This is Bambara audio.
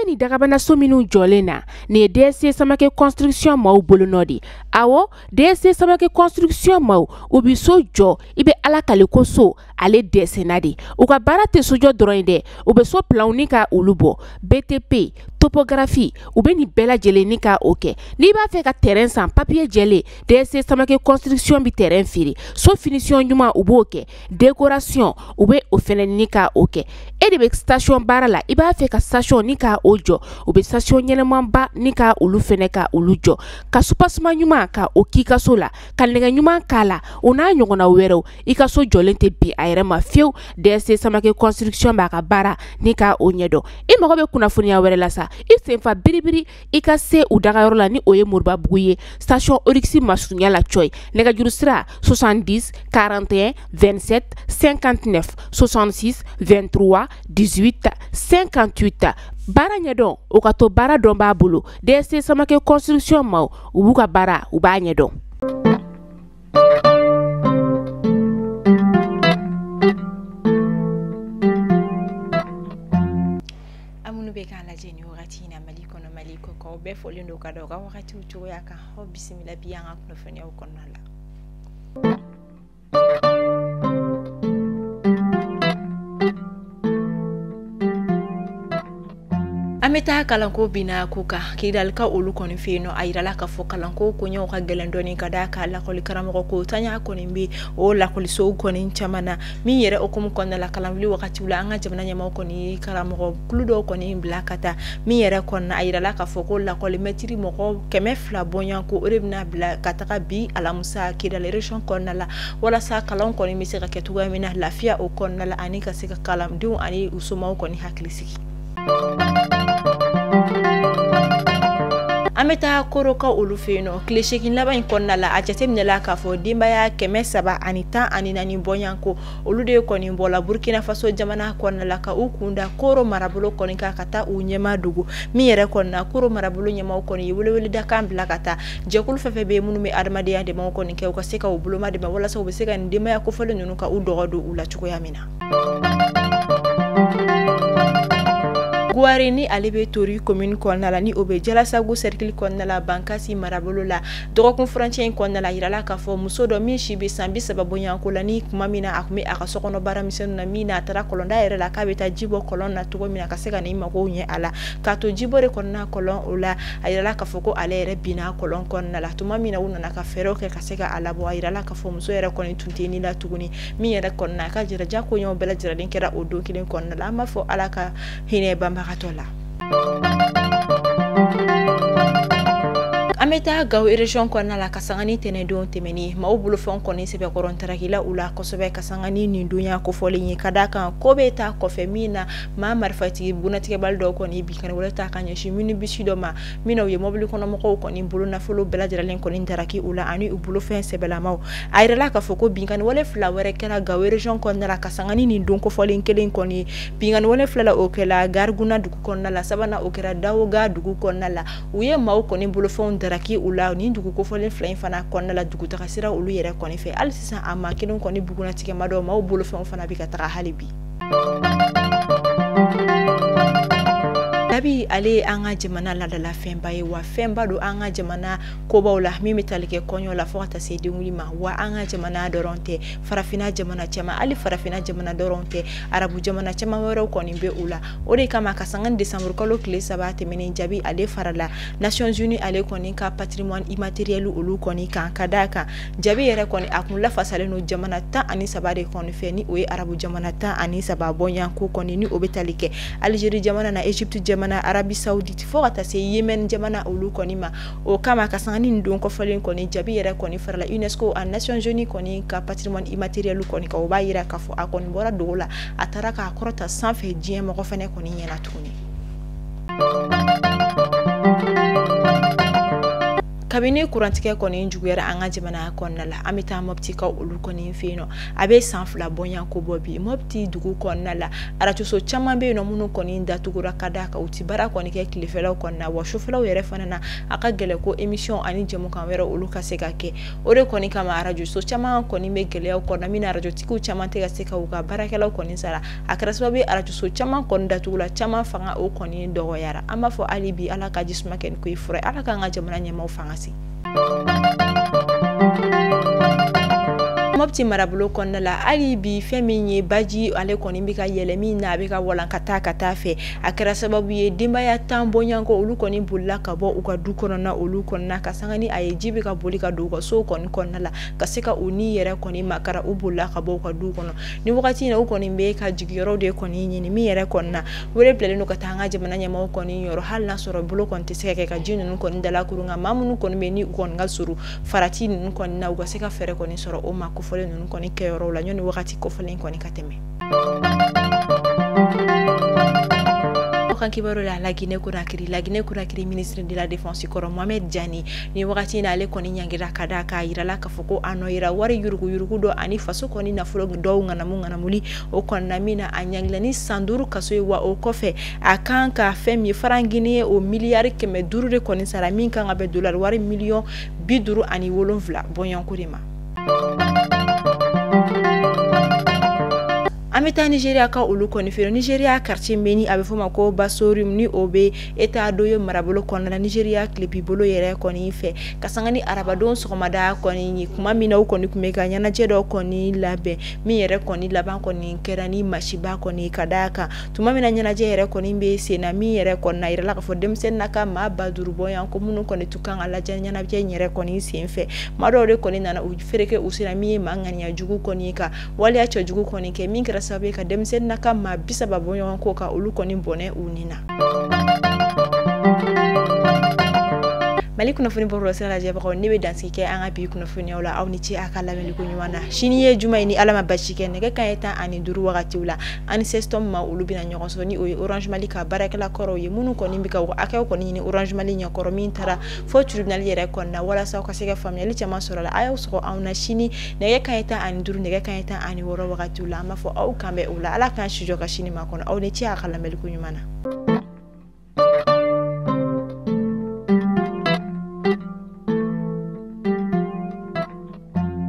ni dagabana so minu jolena ni DSC Samake construction mau bolo nodi awo DSC Samake construction mau ubi so jo ibe ala kaliko so ale DSC nadi uka barate sojo droinde ube so plaunika ulubo BTP topographie ube ni bela jele nika oke ni ba fe ka terrain sans papier jele DSC Samake construction bi terrain firi so finition nyuma uboke décoration ube ofene nika oke e de station barala iba fe ka station nika ojo ube station nyelemamba nika ulu fene ka ulujo ka supasma nyuma ka okika sola ka nega nyuma kala ona nyongona wero ika so jolente bi ayre ma fiu DSC Samake construction ba ka bara nika onyedo e mago be kuna funia were la sa i senfa biribiri ika se udaga yorola ni oye murba buye station orixi masunya la choy nega jurusra 70 41 27 59 66 23 18 58 bara nyedon okato bara don ba bulu DSC Samake construction mau ubuka bara uba nyedon amunu be kan la jeni wakati na maliko ko be folindo kado ka wakati ucho yaka ho bismillah biyanga kuno fene ukonala ameta kalanko bina kuka kidal ka olu koni feno ayirala ka fo kalanko ko nyaw ka gelendoni kada ka la ko karamo ko tanya ko nimbi o la ko so ko nin chamana mi yere o kum ko na la kalamli wakati ula anga jamna nyama ko ni karamo kludo ko ni blakata mi yere ko na ayirala ka fo ko la ko metri mo ko keme fla bonya ko rebna blakata ka bi ala musa kidal region ko na la wala sa kalan ko ni mi se ka ketuga mina lafia o ko na la anika se ka kalam du ani usuma ko ni haklisiki ameta koroka ulufeno kleshekin laba in konna la ajatemne la ka fo dimba ya keme saba anita aninani bonyanko olude koni mbola Burkina Faso jamana konna la ka ukunda koro marabulo koni ka kata unyema dugu mi yere konna koro marabulo nyema koni wele da kambla kata jekul fefe be munumi armade ya de ma koni ke ko seka ubuluma de ma wala so be seka ndima ya ko folo nyunu ka udogodo ula chuko yamina Guarini alebe tori commune konnala ni obe jala sagu cercle konnala bankasi marabolo la dogokun frontier konnala irala ka fo muso do mi shibi sambi sababu yanko la ni kuma mina akme aka sokono bara misenu na mina tara kolonda ere la kabeta jibo kolonna to mina kasega ni mako nye ala ka to jibo re konna kolon ola irala ka fo ko ale ere bina kolon konnala to mina wona na ka fero ke kasega ala bo irala ka fo muso ere konni tunteni la tuguni mi ere konna ka jira jako nyo bela jira den kera odo kilen konnala ma fo ala ka hine bamba Katola. ameta gaw region konna la kasangani tene don temeni ma obulo fon koni sebe korontara kila ula kosobe kasangani ni dunya ko folinyi kadaka ko beta ko femina ma marfati bunatike baldo koni bikane wala ta kanya shimini bisido ma mina ye mobili kono mako koni bulu na folo bela jiralen koni ndaraki ula ani ubulo fen sebe la maw ayra ka foko bingane wala flawere kala gaw region konna la kasangani ni don ko folin kelen koni bingane wala flala okela garguna duku konna la sabana okera dawoga duku konna la uye maw koni bulu fon raki ula ni dugu ko folen flain fana konna la dugu takasira ulu yere koni fe al sisa ama kidon koni buguna tike mado ma bolo fe fana bi ka taka halibi Nabi ale anga jamana la la femba ye wa femba do anga jamana ko bawla mi metalike konyo la fota sedi ngulima wa anga jamana doronte farafina jamana chama ali farafina jamana doronte arabu jamana chama wero koni be ula ode kama kasangan December ko lokle sabate meni jabi ale farala Nations Unies ale koni ka patrimoine immatériel ulu koni kan kadaka jabi yere koni akmulla fasale no jamana ta ani sabade koni feni o arabu jamana ta ani sababo yanko koni ni obetalike Algerie jamana na Egypte jamana Arabie Saoudite fo ata se Yemen jamana ulu konima o kama kasangani ndon ko folen koni jabi yere koni farala UNESCO a Nations Unies koni ka patrimoine immatériel koni ka obayira ka fo akoni bora dola ataraka akorota sans fe dien mo ko fene koni nyena tuni kabini kurantigɛ kɔni juguyara an ka jamana kɔnɔna la an bɛ taa Mopti ka olu kɔni fɛ yen nɔ a bɛ san 2 bonya ko bɔ bi Mopti dugu kɔnɔna la arajoso caman bɛ yen nɔ minnu kɔni datugura ka d'a kan u ti baara kɔni kɛ tilefɛlaw kɔnɔna wa sufɛlaw yɛrɛ fana na a ka gɛlɛ ko émission ani jɛmukan wɛrɛ olu ka se ka kɛ o de kɔni kama arajoso caman kɔni bɛ gɛlɛyaw kɔnɔna min arajotigiw caman tɛ ka se ka u ka baarakɛlaw kɔni sara a kɛra sababu ye arajoso caman kɔni datugula caman fanga o kɔni dɔgɔyara an b'a fɔ hali bi ala ka jisuma kɛ ni ko i fura ala k'an ka jamana ɲɛmaaw fanga si Mopti marabolo kɔnɔna la hali bi fɛn min ye baji ale kɔni bɛ ka yɛlɛ min na a bɛ ka walankata ka taa fɛ a kɛra sababu ye denbaya 10 bɔɲɔgɔnko olu kɔni bolila ka bɔ u ka du kɔnɔna olu kɔnɔna ka sanga ni a ye ji bɛ ka boli ka don u ka so kɔni kɔnɔna la ka se ka u ni yɛrɛ kɔni makara u bolila ka bɔ u ka du kɔnɔ ni wagati in na u kɔni bɛ ka jigiyɔrɔ de kɔni ɲini min yɛrɛ kɔnɔna wele bilalen don ka taa an ka jamana ɲɛmaaw kɔni yɔrɔ hali n'a sɔrɔ bolo kɔni tɛ se ka kɛ ka ji ninnu kɔni dalakuru nka maa minnu kɔni bɛ ni u kɔni ka surun farati ninnu kɔni na u ka se ka fɛɛrɛ kɔni sɔrɔ o ma kofɔlen ninnu kɔni kɛyɔrɔw la ɲɔni wagati kofɔlen kɔni ka tɛmɛ kan kibaru la Guinée Conakry ministre de la défense kɔrɔ Mohamed Diani ni wagati in na ale kɔni ɲangira ka da k'a yirala k'a fɔ ko a nɔ yira wari yurugu dɔ ani faso kɔni nafolo dɔw ŋanamuli o kɔnɔna min na a ɲangila ni san 5 kaso ye wa o kɔfɛ a kan ka fɛn min farangini ye o miliyari 500 de kɔni sara min kan ka bɛn dollar wari miliyɔn 57 bɔɲɔnko de ma an bɛ taa Nigeria ka olu kɔni fɛ Nigeria quartier meni a bɛ fɔ ma ko Basorim ni o bɛ État dɔ ye marabolo kɔnɔna la Nigeria kilebi bolo yɛrɛ kɔni fɛ ka sanga ni arabadon sɔgɔmada kɔni kuma min na u kɔni tun bɛ ka ɲɛnajɛ dɔ kɔni labɛn min yɛrɛ kɔni laban kɔni kɛra ni masiba kɔni ka d'a kan tuma min na ɲɛnajɛ yɛrɛ kɔni bɛ sen na min yɛrɛ kɔni na yirala k'a fɔ denmisɛnnin na ka maa 50 bɔɲɔgɔn ko minnu kɔni tun kan ka lajɛ ɲɛnajɛ in yɛrɛ kɔni sen fɛ maa dɔw de kɔni nana u fereke u sera min ye maa ŋaniya jugu kɔni ka waliya cɛjugu kɔni kɛ min kɛra sababu ka denmisɛnnin na ka maa 30 bɔɲɔgɔn ko ka olu kɔni bɔnɛ u ni na Mali kunnafoni bɔrɔ sira lajɛbagaw ne bɛ dansigi kɛ an ka bi kunnafoniyaw la aw ni ce a ka lamɛnliko ɲuman na sini ye juma ye ni ala ma basi kɛ nɛgɛ kanɲɛ 15 wagatiw la ani 16 ma olu bɛna ɲɔgɔn sɔrɔ ni o ye Orange Mali ka baarakɛla kɔrɔw ye minnu kɔni bɛ ka akɛw kɔni ɲini Orange Mali ɲɛkɔrɔ min taara fo tribunal yɛrɛ kɔnɔna walasa aw ka se ka faamuyali caman sɔrɔ la a y'aw sɔrɔ anw na sini nɛgɛ kanɲɛ 15 nɛgɛ kanɲɛ 16 wagatiw la an b'a fɔ aw kan bɛ o la ala k'an si jɔ ka sini ma kɔnɔ aw ni ce a ka lamɛnliko ɲuman na